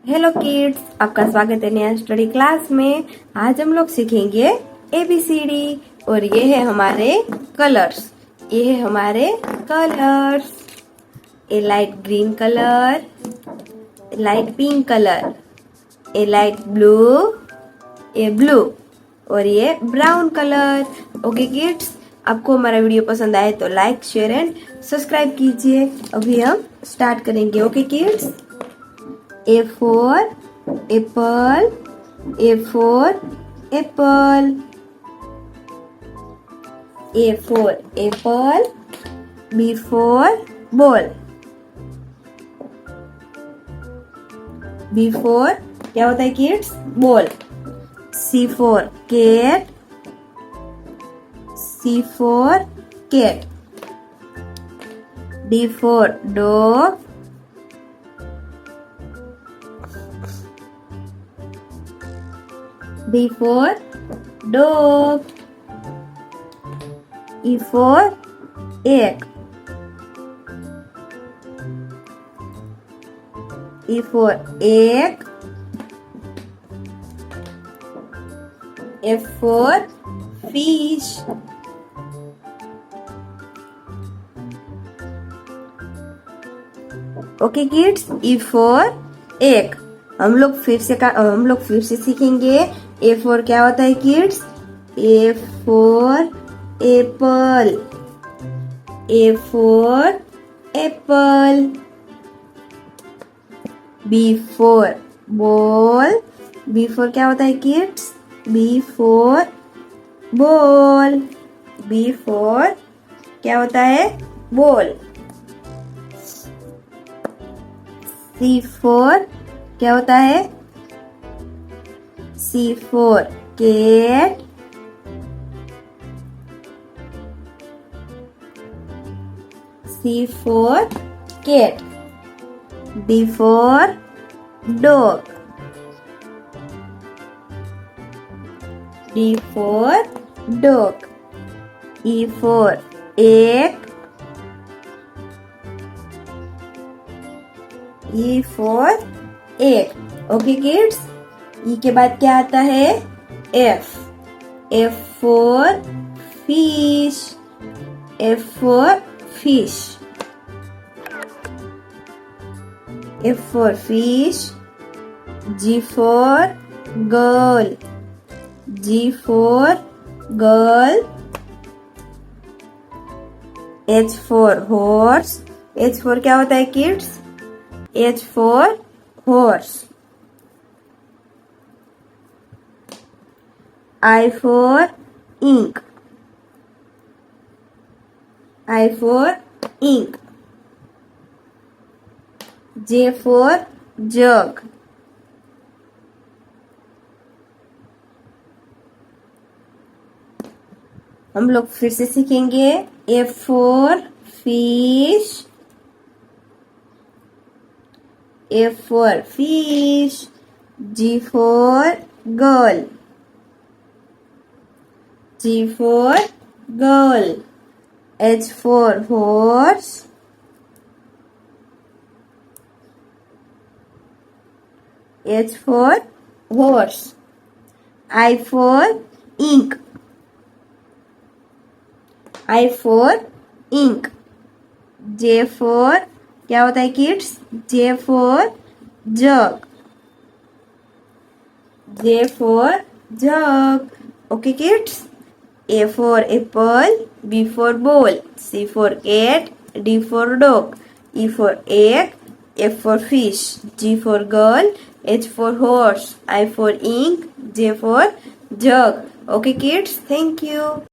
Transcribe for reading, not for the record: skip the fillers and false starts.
Hello kids, आपका स्वागत है नया स्टडी क्लास में। आज हम लोग सीखेंगे ABCD और ये है हमारे कलर्स। ये है हमारे colours. A light green colour, light pink colour, a light blue, a blue और ये ब्राउन कलर। ओके किड्स, आपको हमारा वीडियो पसंद आए तो लाइक, शेयर एंड सब्सक्राइब कीजिए। अभी हम स्टार्ट करेंगे। Okay kids, A for apple, A for apple, A for apple, B for ball, B for क्या होता है kids? Ball. C for cat, C for cat, D for dog, D for dog, E for egg, E for egg, F for fish, okay kids, E for egg। हम लोग फिर से सीखेंगे। A for क्या होता है kids? A for apple, A for apple, B for ball, B for क्या होता है kids? B for ball, B for क्या होता है? ball, C for क्या होता है? C for cat, C for cat, D for dog, D for dog, E for egg, E for egg। Okay kids, E के बाद क्या आता है? F, F for fish, F for fish, F for fish, G for girl, G for girl, H for horse, H for क्या होता है kids? H for horse, I for ink, I for ink, J for jug, हम लोग फिर से सीखेंगे। F for fish, F for fish, G for girl, G for girl, H for horse, H for horse, I for ink, I for ink, J for क्या होता है kids? J for jug, J for jug। Okay kids, A for apple, B for ball, C for cat, D for dog, E for egg, F for fish, G for girl, H for horse, I for ink, J for jug। Okay kids, thank you.